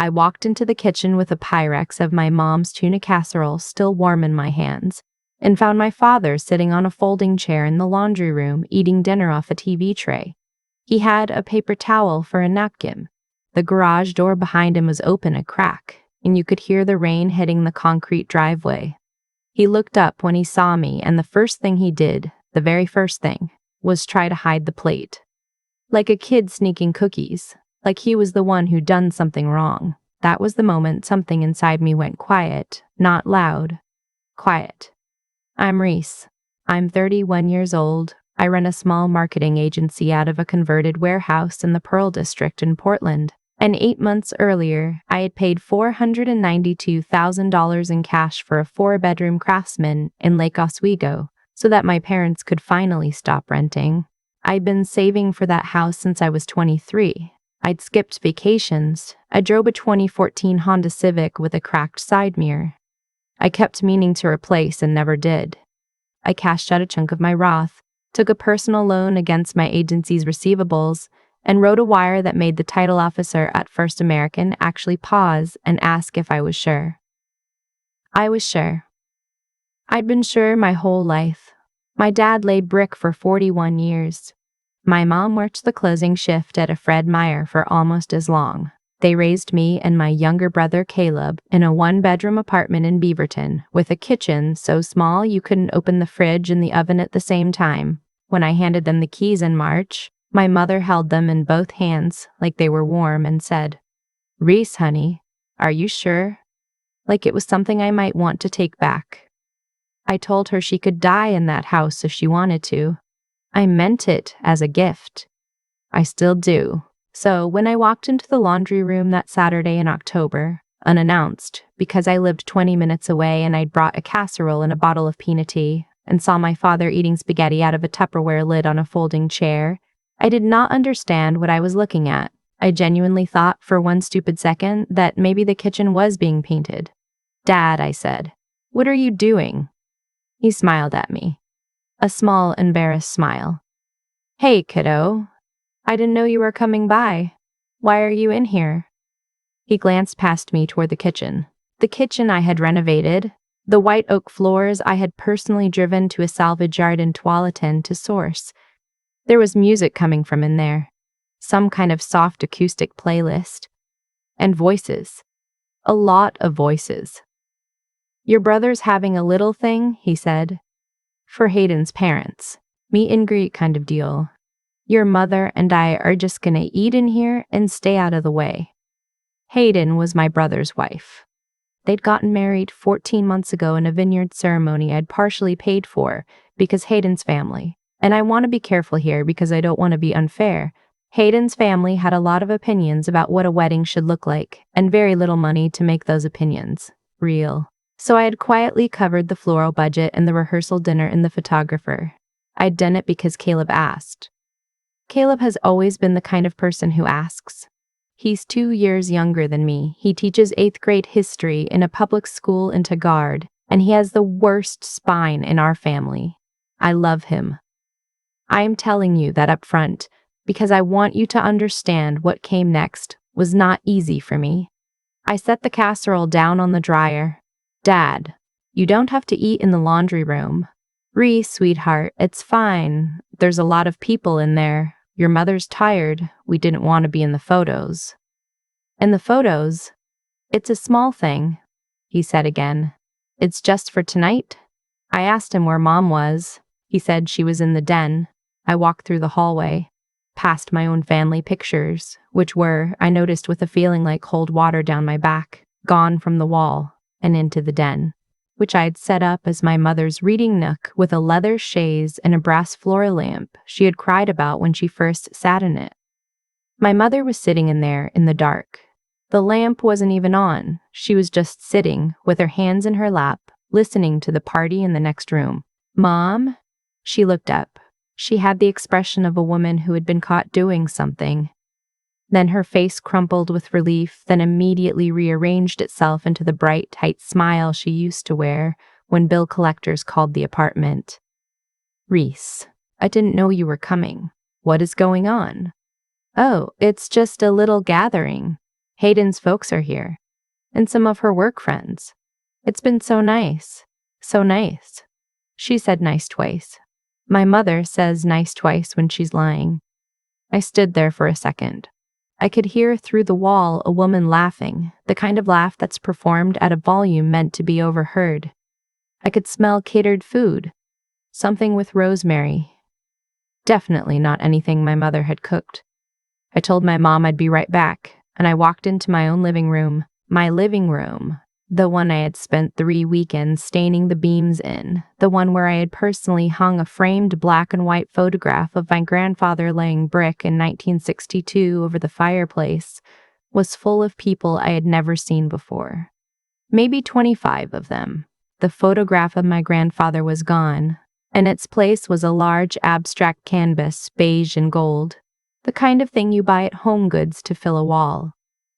I walked into the kitchen with a Pyrex of my mom's tuna casserole still warm in my hands, and found my father sitting on a folding chair in the laundry room eating dinner off a TV tray. He had a paper towel for a napkin. The garage door behind him was open a crack, and you could hear the rain hitting the concrete driveway. He looked up when he saw me, and the first thing he did, the very first thing, was try to hide the plate. Like a kid sneaking cookies, like he was the one who'd done something wrong. That was the moment something inside me went quiet, not loud. Quiet. I'm Reese. I'm 31 years old. I run a small marketing agency out of a converted warehouse in the Pearl District in Portland. And 8 months earlier, I had paid $492,000 in cash for a 4-bedroom craftsman in Lake Oswego so that my parents could finally stop renting. I'd been saving for that house since I was 23. I'd skipped vacations. I drove a 2014 Honda Civic with a cracked side mirror. I kept meaning to replace and never did. I cashed out a chunk of my Roth, took a personal loan against my agency's receivables, and wrote a wire that made the title officer at First American actually pause and ask if I was sure. I was sure. I'd been sure my whole life. My dad laid brick for 41 years. My mom worked the closing shift at a Fred Meyer for almost as long. They raised me and my younger brother Caleb in a 1-bedroom apartment in Beaverton with a kitchen so small you couldn't open the fridge and the oven at the same time. When I handed them the keys in March, my mother held them in both hands like they were warm and said, "Reese, honey, are you sure?" Like it was something I might want to take back. I told her she could die in that house if she wanted to. I meant it as a gift. I still do. So when I walked into the laundry room that Saturday in October, unannounced, because I lived 20 minutes away and I'd brought a casserole and a bottle of peanut tea, and saw my father eating spaghetti out of a Tupperware lid on a folding chair, I did not understand what I was looking at. I genuinely thought for one stupid second that maybe the kitchen was being painted. "Dad," I said, "what are you doing?" He smiled at me. A small, embarrassed smile. "Hey, kiddo. I didn't know you were coming by. Why are you in here?" He glanced past me toward the kitchen. The kitchen I had renovated, the white oak floors I had personally driven to a salvage yard in Tualatin to source. There was music coming from in there, some kind of soft acoustic playlist, and voices. A lot of voices. "Your brother's having a little thing," he said. "For Hayden's parents. Meet and greet kind of deal. Your mother and I are just gonna eat in here and stay out of the way." Hayden was my brother's wife. They'd gotten married 14 months ago in a vineyard ceremony I'd partially paid for because Hayden's family, and I want to be careful here because I don't want to be unfair, Hayden's family had a lot of opinions about what a wedding should look like and very little money to make those opinions real. So I had quietly covered the floral budget and the rehearsal dinner and the photographer. I'd done it because Caleb asked. Caleb has always been the kind of person who asks. He's 2 years younger than me. He teaches 8th grade history in a public school in Tagaard, and he has the worst spine in our family. I love him. I am telling you that up front because I want you to understand what came next was not easy for me. I set the casserole down on the dryer. "Dad, you don't have to eat in the laundry room." "Reese, sweetheart, it's fine. There's a lot of people in there. Your mother's tired. We didn't want to be in the photos." "In the photos? It's a small thing," he said again. "It's just for tonight?" I asked him where Mom was. He said she was in the den. I walked through the hallway, past my own family pictures, which were, I noticed with a feeling like cold water down my back, gone from the wall, and into the den, which I had set up as my mother's reading nook with a leather chaise and a brass floor lamp she had cried about when she first sat in it. My mother was sitting in there in the dark. The lamp wasn't even on. She was just sitting, with her hands in her lap, listening to the party in the next room. "Mom?" She looked up. She had the expression of a woman who had been caught doing something. Then her face crumpled with relief, then immediately rearranged itself into the bright, tight smile she used to wear when bill collectors called the apartment. "Reese, I didn't know you were coming. What is going on?" "Oh, it's just a little gathering." Hayden's folks are here, and some of her work friends. It's been so nice. So nice. She said nice twice. My mother says nice twice when she's lying. I stood there for a second. I could hear through the wall a woman laughing, the kind of laugh that's performed at a volume meant to be overheard. I could smell catered food, something with rosemary. Definitely not anything my mother had cooked. I told my mom I'd be right back, and I walked into my own living room. My living room. The one I had spent 3 weekends staining the beams in. The one where I had personally hung a framed black and white photograph of my grandfather laying brick in 1962 over the fireplace, was full of people I had never seen before. Maybe 25 of them. The photograph of my grandfather was gone. In its place was a large abstract canvas, beige and gold. The kind of thing you buy at Home Goods to fill a wall.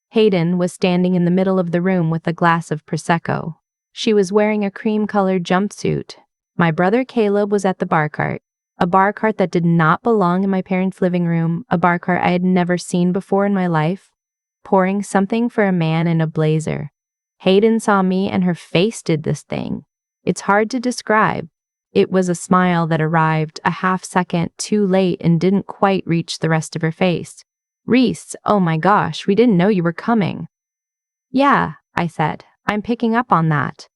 Hayden was standing in the middle of the room with a glass of prosecco. She was wearing a cream-colored jumpsuit. My brother Caleb was at the bar cart, a bar cart that did not belong in my parents' living room, a bar cart I had never seen before in my life, pouring something for a man in a blazer. Hayden saw me and her face did this thing. It's hard to describe. It was a smile that arrived a half second too late and didn't quite reach the rest of her face. Reese, oh my gosh, we didn't know you were coming. Yeah, I said, I'm picking up on that.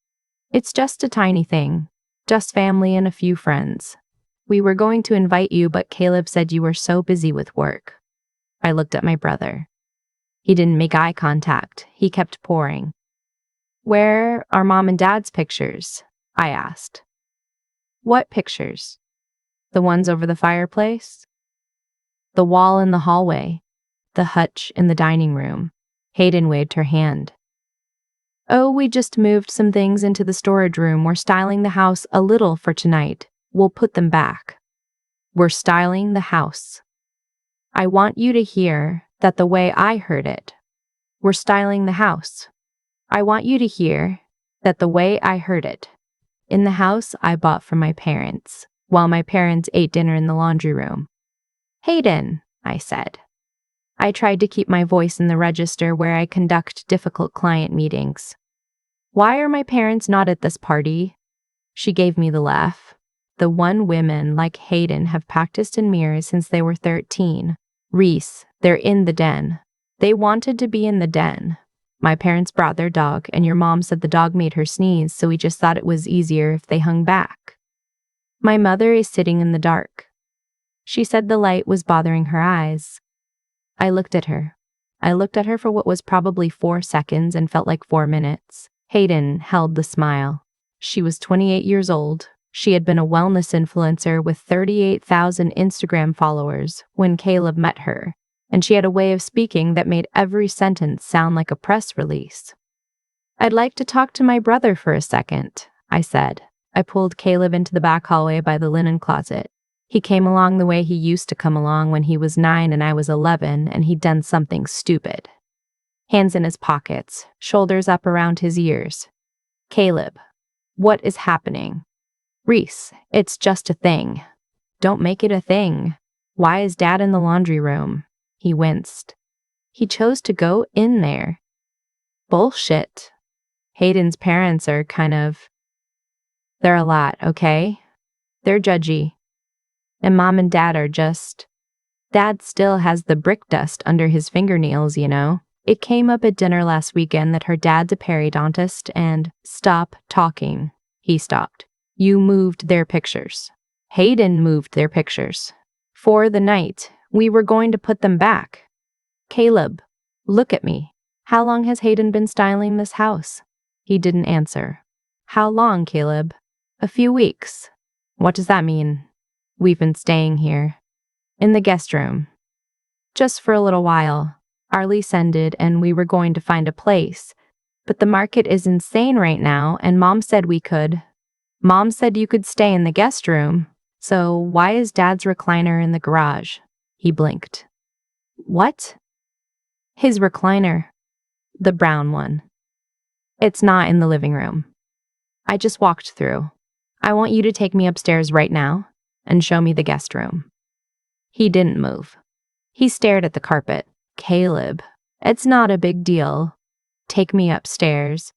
It's just a tiny thing. Just family and a few friends. We were going to invite you, but Caleb said you were so busy with work. I looked at my brother. He didn't make eye contact. He kept pouring. Where are Mom and Dad's pictures? I asked. What pictures? The ones over the fireplace? The wall in the hallway? The hutch in the dining room? Hayden waved her hand. Oh, we just moved some things into the storage room. We're styling the house a little for tonight. We'll put them back. We're styling the house. I want you to hear that the way I heard it. We're styling the house. I want you to hear that the way I heard it. In the house I bought for my parents, while my parents ate dinner in the laundry room. Hayden, I said. I tried to keep my voice in the register where I conduct difficult client meetings. Why are my parents not at this party? She gave me the laugh. The one women like Hayden have practiced in mirrors since they were 13. Reese, they're in the den. They wanted to be in the den. My parents brought their dog, and your mom said the dog made her sneeze, so we just thought it was easier if they hung back. My mother is sitting in the dark. She said the light was bothering her eyes. I looked at her. I looked at her for what was probably 4 seconds and felt like 4 minutes. Hayden held the smile. She was 28 years old. She had been a wellness influencer with 38,000 Instagram followers when Caleb met her, and she had a way of speaking that made every sentence sound like a press release. I'd like to talk to my brother for a second, I said. I pulled Caleb into the back hallway by the linen closet. He came along the way he used to come along when he was 9 and I was 11, and he'd done something stupid. Hands in his pockets, shoulders up around his ears. Caleb, what is happening? Reese, it's just a thing. Don't make it a thing. Why is Dad in the laundry room? He winced. He chose to go in there. Bullshit. Hayden's parents are they're a lot, okay? They're judgy. And Mom and Dad are just... Dad still has the brick dust under his fingernails, you know? It came up at dinner last weekend that her dad's a periodontist and... Stop talking. He stopped. You moved their pictures. Hayden moved their pictures. For the night, we were going to put them back. Caleb, look at me. How long has Hayden been styling this house? He didn't answer. How long, Caleb? A few weeks. What does that mean? We've been staying here. In the guest room. Just for a little while. Our lease ended and we were going to find a place. But the market is insane right now and Mom said we could. Mom said you could stay in the guest room. So why is Dad's recliner in the garage? He blinked. What? His recliner. The brown one. It's not in the living room. I just walked through. I want you to take me upstairs right now and show me the guest room. He didn't move. He stared at the carpet. Caleb, It's not a big deal. Take me upstairs.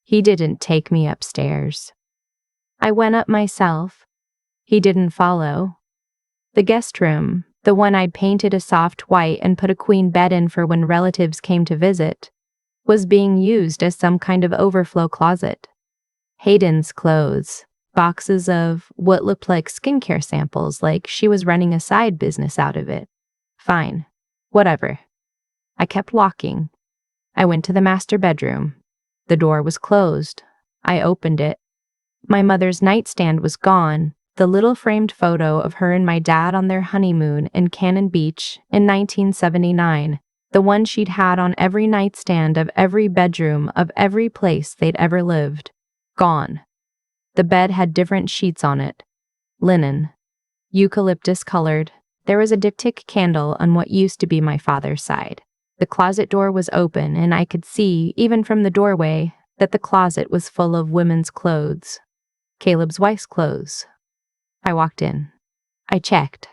He didn't take me upstairs. I went up myself. He didn't follow. The guest room, the one I'd painted a soft white and put a queen bed in for when relatives came to visit, was being used as some kind of overflow closet. Hayden's clothes, boxes of what looked like skincare samples, like she was running a side business out of it. Fine. Whatever. I kept walking. I went to the master bedroom. The door was closed. I opened it. My mother's nightstand was gone. The little framed photo of her and my dad on their honeymoon in Cannon Beach in 1979, the one she'd had on every nightstand of every bedroom of every place they'd ever lived. Gone. The bed had different sheets on it. Linen. Eucalyptus colored. There was a diptych candle on what used to be my father's side. The closet door was open, and I could see, even from the doorway, that the closet was full of women's clothes. Caleb's wife's clothes. I walked in. I checked.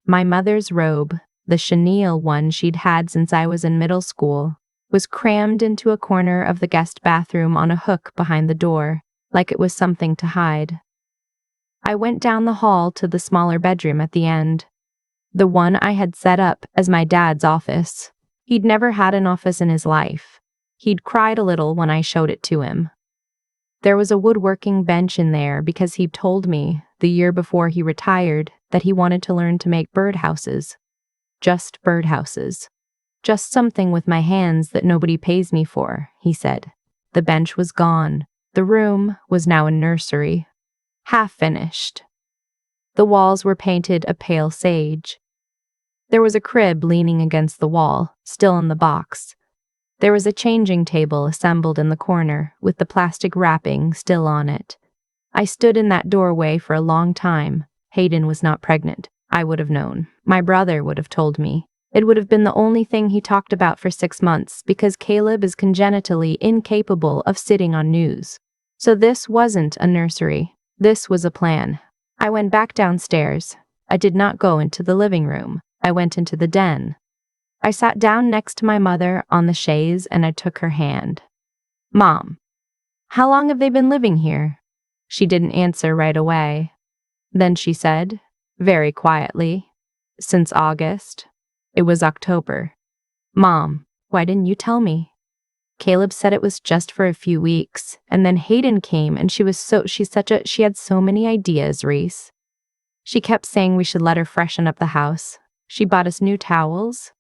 My mother's robe, the chenille one she'd had since I was in middle school, was crammed into a corner of the guest bathroom on a hook behind the door, like it was something to hide. I went down the hall to the smaller bedroom at the end, the one I had set up as my dad's office. He'd never had an office in his life. He'd cried a little when I showed it to him. There was a woodworking bench in there because he'd told me, the year before he retired, that he wanted to learn to make birdhouses. Just birdhouses. Just something with my hands that nobody pays me for, he said. The bench was gone. The room was now a nursery. Half finished. The walls were painted a pale sage. There was a crib leaning against the wall, still in the box. There was a changing table assembled in the corner, with the plastic wrapping still on it. I stood in that doorway for a long time. Hayden was not pregnant. I would have known. My brother would have told me. It would have been the only thing he talked about for 6 months, because Caleb is congenitally incapable of sitting on news. So this wasn't a nursery. This was a plan. I went back downstairs. I did not go into the living room. I went into the den. I sat down next to my mother on the chaise and I took her hand. Mom, how long have they been living here? She didn't answer right away. Then she said, very quietly, since August. It was October. Mom, why didn't you tell me? Caleb said it was just for a few weeks, and then Hayden came and she had so many ideas, Reese. She kept saying we should let her freshen up the house. She bought us new towels.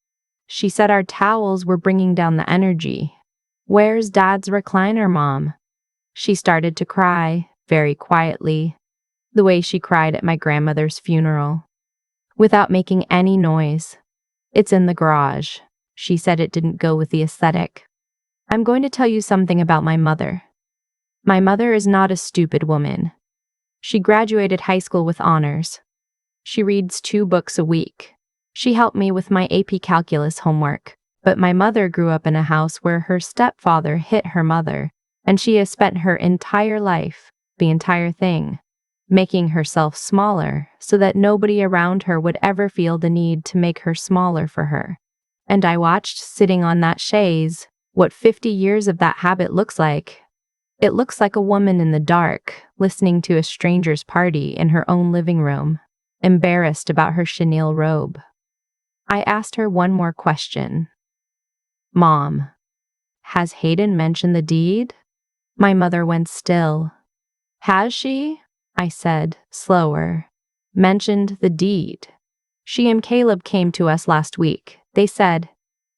She said our towels were bringing down the energy. Where's Dad's recliner, Mom? She started to cry, very quietly, the way she cried at my grandmother's funeral, without making any noise. It's in the garage. She said it didn't go with the aesthetic. I'm going to tell you something about my mother. My mother is not a stupid woman. She graduated high school with honors. She reads 2 books a week. She helped me with my AP Calculus homework, but my mother grew up in a house where her stepfather hit her mother, and she has spent her entire life, the entire thing, making herself smaller so that nobody around her would ever feel the need to make her smaller for her. And I watched, sitting on that chaise, what 50 years of that habit looks like. It looks like a woman in the dark, listening to a stranger's party in her own living room, embarrassed about her chenille robe. I asked her one more question. Mom, has Hayden mentioned the deed? My mother went still. Has she? I said, slower. Mentioned the deed. She and Caleb came to us last week.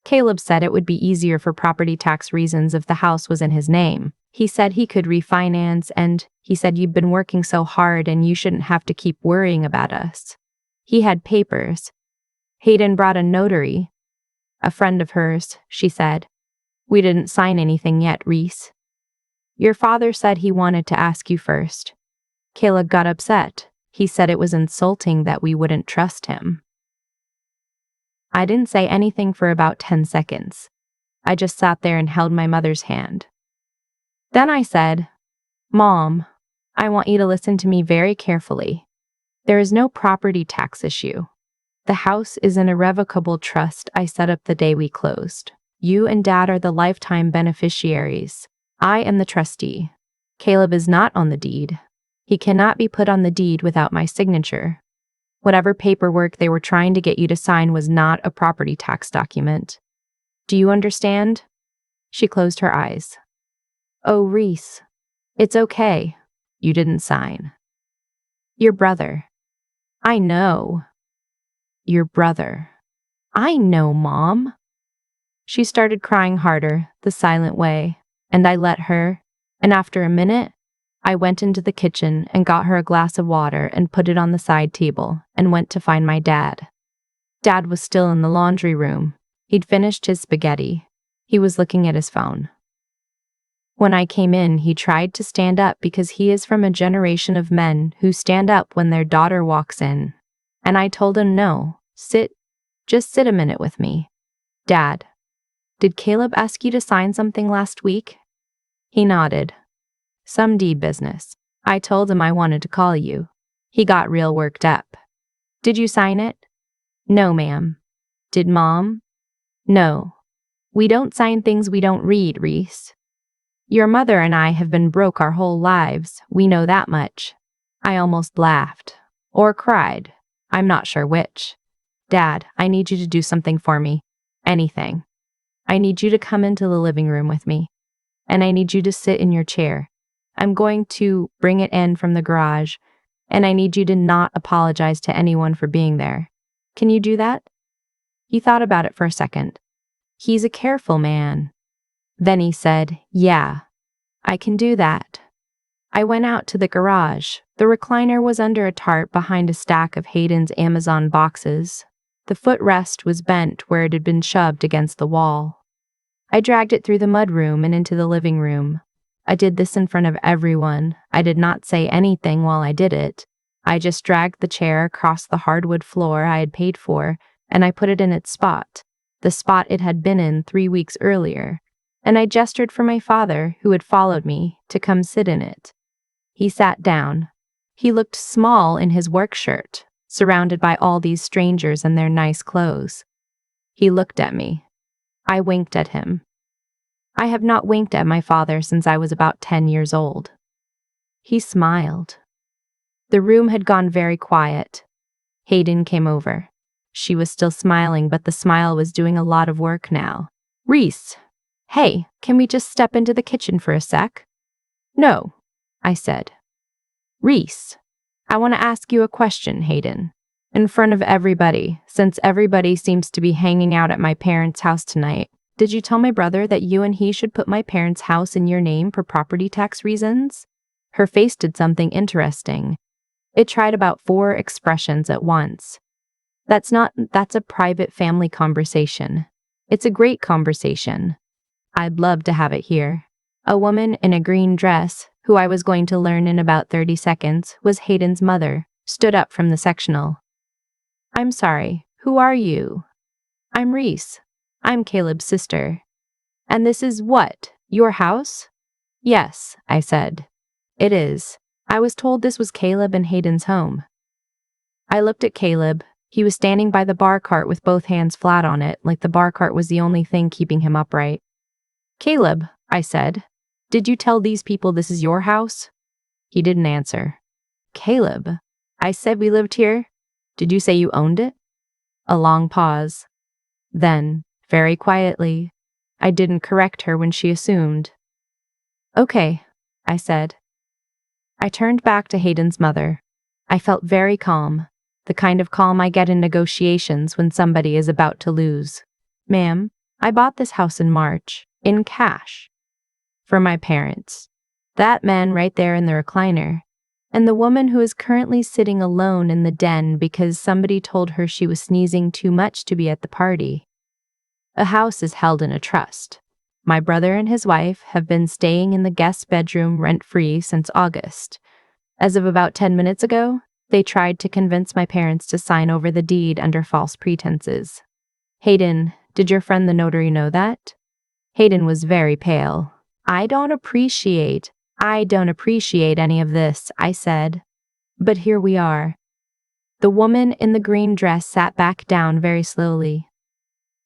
Caleb said it would be easier for property tax reasons if the house was in his name. He said he could refinance, and he said you've been working so hard and you shouldn't have to keep worrying about us. He had papers. Hayden brought a notary. A friend of hers, she said. We didn't sign anything yet, Reese. Your father said he wanted to ask you first. Caleb got upset. He said it was insulting that we wouldn't trust him. I didn't say anything for about 10 seconds. I just sat there and held my mother's hand. Then I said, Mom, I want you to listen to me very carefully. There is no property tax issue. The house is an irrevocable trust I set up the day we closed. You and Dad are the lifetime beneficiaries. I am the trustee. Caleb is not on the deed. He cannot be put on the deed without my signature. Whatever paperwork they were trying to get you to sign was not a property tax document. Do you understand? She closed her eyes. Oh, Reese. It's okay. You didn't sign. Your brother. I know. Your brother. I know, Mom. She started crying harder, the silent way, and I let her, and after a minute, I went into the kitchen and got her a glass of water and put it on the side table and went to find my dad. Dad was still in the laundry room. He'd finished his spaghetti. He was looking at his phone. When I came in, he tried to stand up because he is from a generation of men who stand up when their daughter walks in. And I told him no, just sit a minute with me. Dad, did Caleb ask you to sign something last week? He nodded. Some deed business. I told him I wanted to call you. He got real worked up. Did you sign it? No, ma'am. Did Mom? No. We don't sign things we don't read, Reese. Your mother and I have been broke our whole lives, we know that much. I almost laughed. Or cried. I'm not sure which. Dad, I need you to do something for me. Anything. I need you to come into the living room with me. And I need you to sit in your chair. I'm going to bring it in from the garage, and I need you to not apologize to anyone for being there. Can you do that? He thought about it for a second. He's a careful man. Then he said, yeah, I can do that. I went out to the garage. The recliner was under a tarp behind a stack of Hayden's Amazon boxes. The footrest was bent where it had been shoved against the wall. I dragged it through the mudroom and into the living room. I did this in front of everyone. I did not say anything while I did it. I just dragged the chair across the hardwood floor I had paid for, and I put it in its spot, the spot it had been in 3 weeks earlier, and I gestured for my father, who had followed me, to come sit in it. He sat down. He looked small in his work shirt, surrounded by all these strangers and their nice clothes. He looked at me. I winked at him. I have not winked at my father since I was about 10 years old. He smiled. The room had gone very quiet. Hayden came over. She was still smiling, but the smile was doing a lot of work now. Reese, hey, can we just step into the kitchen for a sec? No, I said. Reese, I want to ask you a question, Hayden. In front of everybody, since everybody seems to be hanging out at my parents' house tonight. Did you tell my brother that you and he should put my parents' house in your name for property tax reasons? Her face did something interesting. It tried about 4 expressions at once. That's a private family conversation. It's a great conversation. I'd love to have it here. A woman in a green dress, who I was going to learn in about 30 seconds, was Hayden's mother, stood up from the sectional. I'm sorry, who are you? I'm Reese. I'm Caleb's sister. And this is what? Your house? Yes, I said. It is. I was told this was Caleb and Hayden's home. I looked at Caleb. He was standing by the bar cart with both hands flat on it, like the bar cart was the only thing keeping him upright. Caleb, I said, did you tell these people this is your house? He didn't answer. Caleb, I said we lived here. Did you say you owned it? A long pause. Then, very quietly, I didn't correct her when she assumed. Okay, I said. I turned back to Hayden's mother. I felt very calm, the kind of calm I get in negotiations when somebody is about to lose. Ma'am, I bought this house in March, in cash. For my parents. That man right there in the recliner. And the woman who is currently sitting alone in the den because somebody told her she was sneezing too much to be at the party. A house is held in a trust. My brother and his wife have been staying in the guest bedroom rent-free since August. As of about 10 minutes ago, they tried to convince my parents to sign over the deed under false pretenses. Hayden, did your friend the notary know that? Hayden was very pale. I don't appreciate any of this, I said. But here we are. The woman in the green dress sat back down very slowly.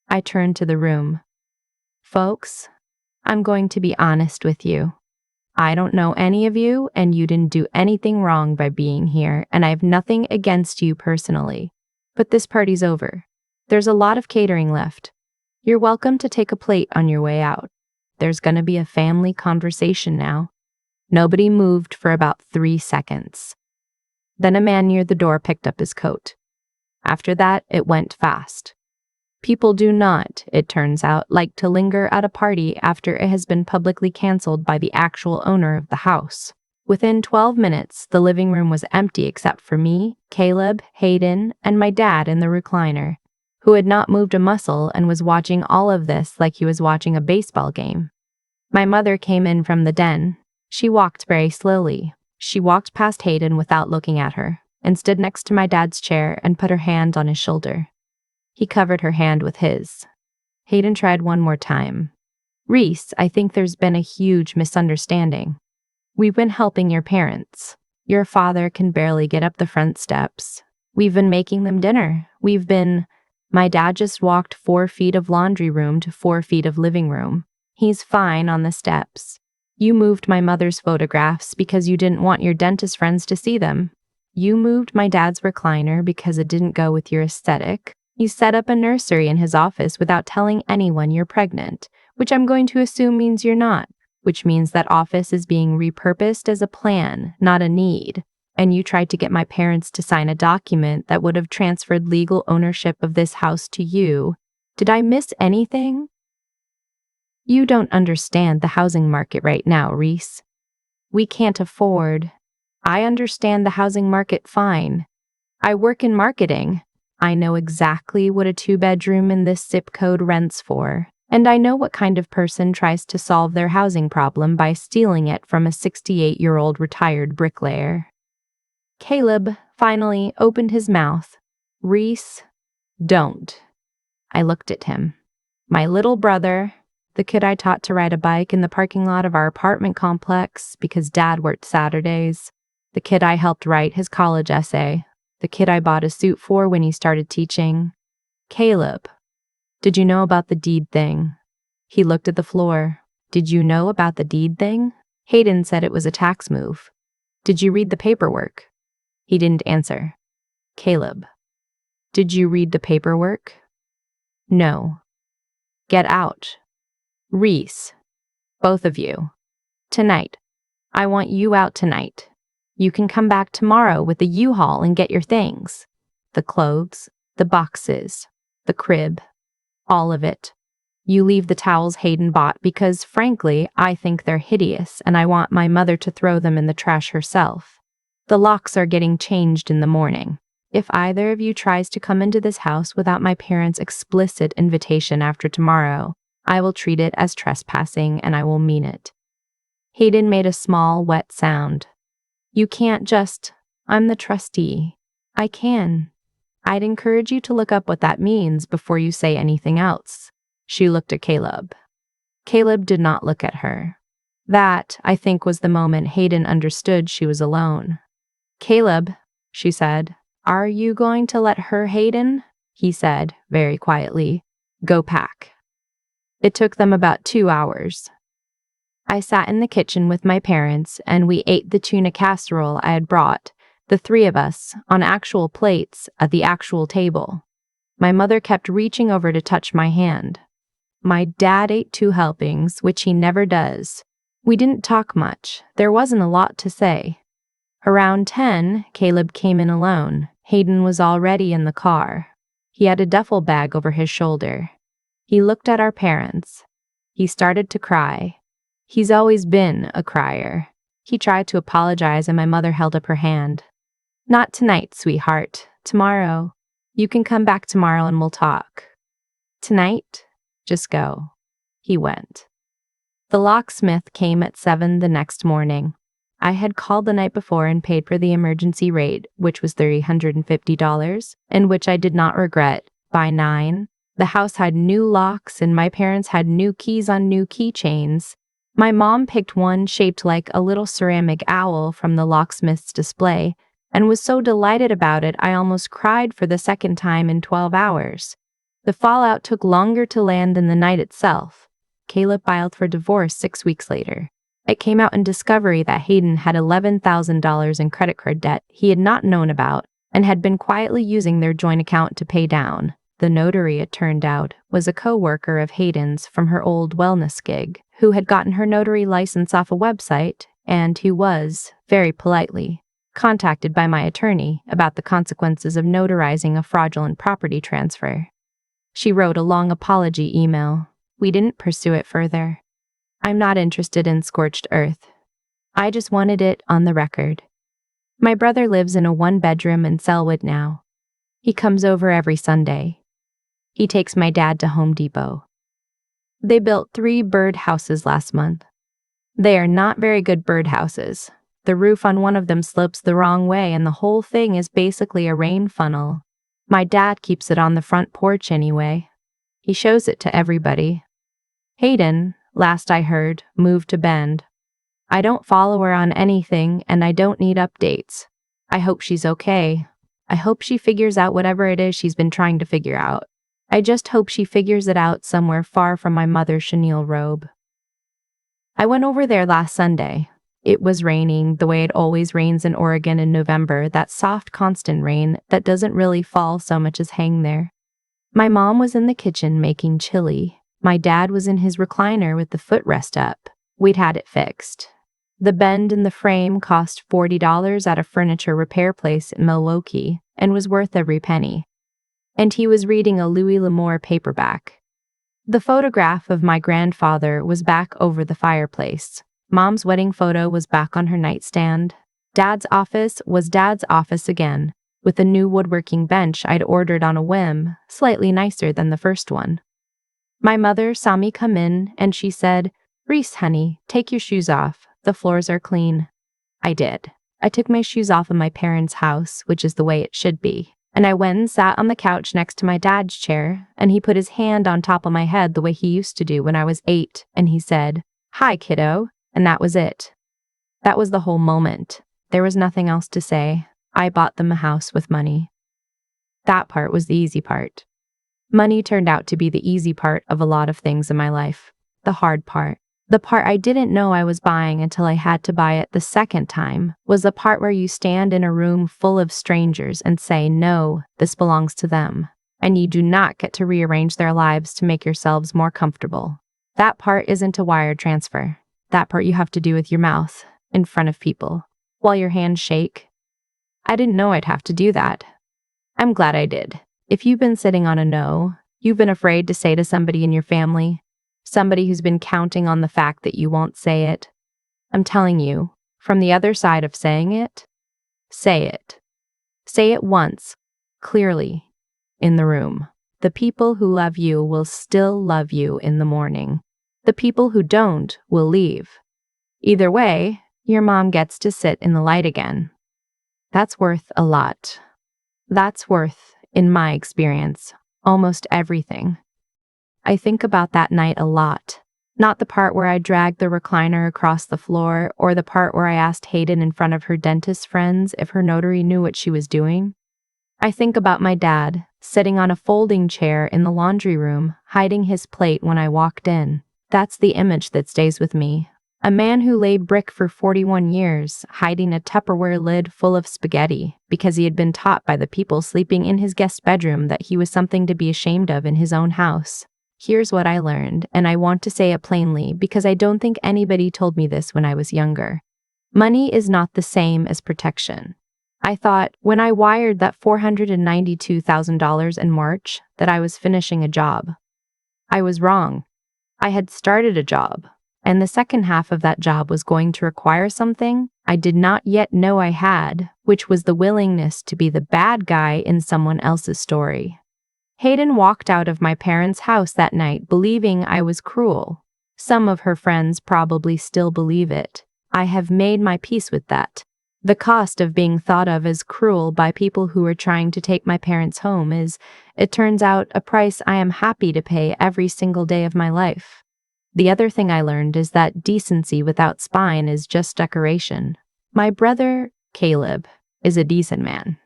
I turned to the room. Folks, I'm going to be honest with you. I don't know any of you, and you didn't do anything wrong by being here, and I have nothing against you personally. But this party's over. There's a lot of catering left. You're welcome to take a plate on your way out. There's gonna be a family conversation now. Nobody moved for about 3 seconds. Then a man near the door picked up his coat. After that, it went fast. People do not, it turns out, like to linger at a party after it has been publicly canceled by the actual owner of the house. Within 12 minutes, the living room was empty except for me, Caleb, Hayden, and my dad in the recliner, who had not moved a muscle and was watching all of this like he was watching a baseball game. My mother came in from the den. She walked very slowly. She walked past Hayden without looking at her, and stood next to my dad's chair and put her hand on his shoulder. He covered her hand with his. Hayden tried one more time. Reese, I think there's been a huge misunderstanding. We've been helping your parents. Your father can barely get up the front steps. We've been making them dinner. My dad just walked 4 feet of laundry room to 4 feet of living room. He's fine on the steps. You moved my mother's photographs because you didn't want your dentist friends to see them. You moved my dad's recliner because it didn't go with your aesthetic. You set up a nursery in his office without telling anyone you're pregnant, which I'm going to assume means you're not, which means that office is being repurposed as a plan, not a need. And you tried to get my parents to sign a document that would have transferred legal ownership of this house to you. Did I miss anything? You don't understand the housing market right now, Reese. We can't afford. I understand the housing market fine. I work in marketing. I know exactly what a 2-bedroom in this zip code rents for, and I know what kind of person tries to solve their housing problem by stealing it from a 68-year-old retired bricklayer. Caleb finally opened his mouth. Reese, don't. I looked at him. My little brother, the kid I taught to ride a bike in the parking lot of our apartment complex because Dad worked Saturdays, the kid I helped write his college essay, the kid I bought a suit for when he started teaching. Caleb, did you know about the deed thing? He looked at the floor. Did you know about the deed thing? Hayden said it was a tax move. Did you read the paperwork? He didn't answer. Caleb, did you read the paperwork? No. Get out. Reese, both of you. Tonight. I want you out tonight. You can come back tomorrow with the U-Haul and get your things. The clothes, the boxes, the crib, all of it. You leave the towels Hayden bought because, frankly, I think they're hideous and I want my mother to throw them in the trash herself. The locks are getting changed in the morning. If either of you tries to come into this house without my parents' explicit invitation after tomorrow, I will treat it as trespassing and I will mean it. Hayden made a small, wet sound. You can't just, I'm the trustee. I can. I'd encourage you to look up what that means before you say anything else. She looked at Caleb. Caleb did not look at her. That, I think, was the moment Hayden understood she was alone. Caleb, she said, are you going to let her, Hayden? He said, very quietly, go pack. It took them about 2 hours. I sat in the kitchen with my parents, and we ate the tuna casserole I had brought, the 3 of us, on actual plates at the actual table. My mother kept reaching over to touch my hand. My dad ate 2 helpings, which he never does. We didn't talk much. There wasn't a lot to say. Around 10, Caleb came in alone. Hayden was already in the car. He had a duffel bag over his shoulder. He looked at our parents. He started to cry. He's always been a crier. He tried to apologize and my mother held up her hand. Not tonight, sweetheart. Tomorrow. You can come back tomorrow and we'll talk. Tonight? Just go. He went. The locksmith came at 7 the next morning. I had called the night before and paid for the emergency rate, which was $350, and which I did not regret. By 9, the house had new locks and my parents had new keys on new keychains. My mom picked one shaped like a little ceramic owl from the locksmith's display and was so delighted about it I almost cried for the second time in 12 hours. The fallout took longer to land than the night itself. Caleb filed for divorce 6 weeks later. It came out in discovery that Hayden had $11,000 in credit card debt he had not known about and had been quietly using their joint account to pay down. The notary, it turned out, was a co-worker of Hayden's from her old wellness gig, who had gotten her notary license off a website and who was, very politely, contacted by my attorney about the consequences of notarizing a fraudulent property transfer. She wrote a long apology email. We didn't pursue it further. I'm not interested in scorched earth. I just wanted it on the record. My brother lives in a 1-bedroom in Selwood now. He comes over every Sunday. He takes my dad to Home Depot. They built 3 bird houses last month. They are not very good bird houses. The roof on one of them slopes the wrong way and the whole thing is basically a rain funnel. My dad keeps it on the front porch anyway. He shows it to everybody. Hayden, last I heard, moved to Bend. I don't follow her on anything and I don't need updates. I hope she's okay. I hope she figures out whatever it is she's been trying to figure out. I just hope she figures it out somewhere far from my mother's chenille robe. I went over there last Sunday. It was raining the way it always rains in Oregon in November, that soft, constant rain that doesn't really fall so much as hang there. My mom was in the kitchen making chili. My dad was in his recliner with the footrest up. We'd had it fixed. The bend in the frame cost $40 at a furniture repair place in Milwaukee and was worth every penny. And he was reading a Louis L'Amour paperback. The photograph of my grandfather was back over the fireplace. Mom's wedding photo was back on her nightstand. Dad's office was Dad's office again, with a new woodworking bench I'd ordered on a whim, slightly nicer than the first one. My mother saw me come in and she said, "Reese, honey, take your shoes off. The floors are clean." I did. I took my shoes off in my parents' house, which is the way it should be. And I went and sat on the couch next to my dad's chair, and he put his hand on top of my head the way he used to do when I was 8, and he said, "Hi, kiddo," and that was it. That was the whole moment. There was nothing else to say. I bought them a house with money. That part was the easy part. Money turned out to be the easy part of a lot of things in my life. The hard part, the part I didn't know I was buying until I had to buy it the second time, was the part where you stand in a room full of strangers and say, "No, this belongs to them," and you do not get to rearrange their lives to make yourselves more comfortable. That part isn't a wire transfer. That part you have to do with your mouth, in front of people, while your hands shake. I didn't know I'd have to do that. I'm glad I did. If you've been sitting on a no, you've been afraid to say to somebody in your family, somebody who's been counting on the fact that you won't say it, I'm telling you, from the other side of saying it, say it. Say it once, clearly, in the room. The people who love you will still love you in the morning. The people who don't will leave. Either way, your mom gets to sit in the light again. That's worth a lot. That's worth, in my experience, almost everything. I think about that night a lot. Not the part where I dragged the recliner across the floor or the part where I asked Hayden in front of her dentist friends if her notary knew what she was doing. I think about my dad, sitting on a folding chair in the laundry room, hiding his plate when I walked in. That's the image that stays with me. A man who lay brick for 41 years, hiding a Tupperware lid full of spaghetti because he had been taught by the people sleeping in his guest bedroom that he was something to be ashamed of in his own house. Here's what I learned, and I want to say it plainly because I don't think anybody told me this when I was younger. Money is not the same as protection. I thought, when I wired that $492,000 in March, that I was finishing a job. I was wrong. I had started a job, and the second half of that job was going to require something I did not yet know I had, which was the willingness to be the bad guy in someone else's story. Hayden walked out of my parents' house that night believing I was cruel. Some of her friends probably still believe it. I have made my peace with that. The cost of being thought of as cruel by people who are trying to take my parents home is, it turns out, a price I am happy to pay every single day of my life. The other thing I learned is that decency without spine is just decoration. My brother, Caleb, is a decent man.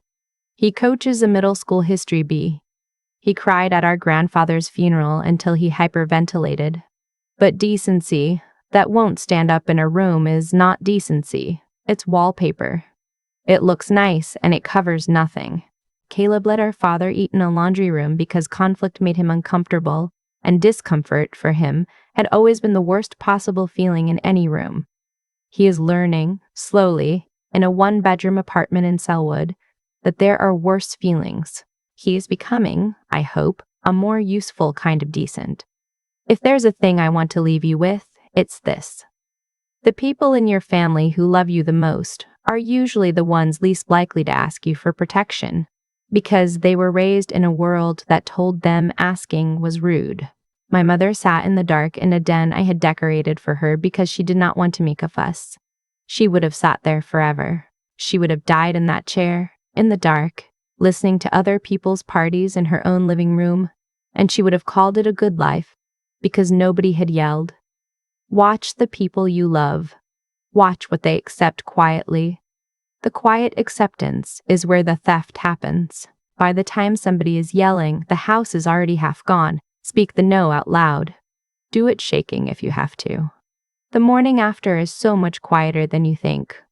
He coaches a middle school history bee. He cried at our grandfather's funeral until he hyperventilated. But decency that won't stand up in a room is not decency. It's wallpaper. It looks nice and it covers nothing. Caleb let our father eat in a laundry room because conflict made him uncomfortable, and discomfort, for him, had always been the worst possible feeling in any room. He is learning, slowly, in a one-bedroom apartment in Selwood, that there are worse feelings. He is becoming, I hope, a more useful kind of decent. If there's a thing I want to leave you with, it's this. The people in your family who love you the most are usually the ones least likely to ask you for protection, because they were raised in a world that told them asking was rude. My mother sat in the dark in a den I had decorated for her because she did not want to make a fuss. She would have sat there forever. She would have died in that chair, in the dark, listening to other people's parties in her own living room, and she would have called it a good life, because nobody had yelled. Watch the people you love. Watch what they accept quietly. The quiet acceptance is where the theft happens. By the time somebody is yelling, the house is already half gone. Speak the no out loud. Do it shaking if you have to. The morning after is so much quieter than you think.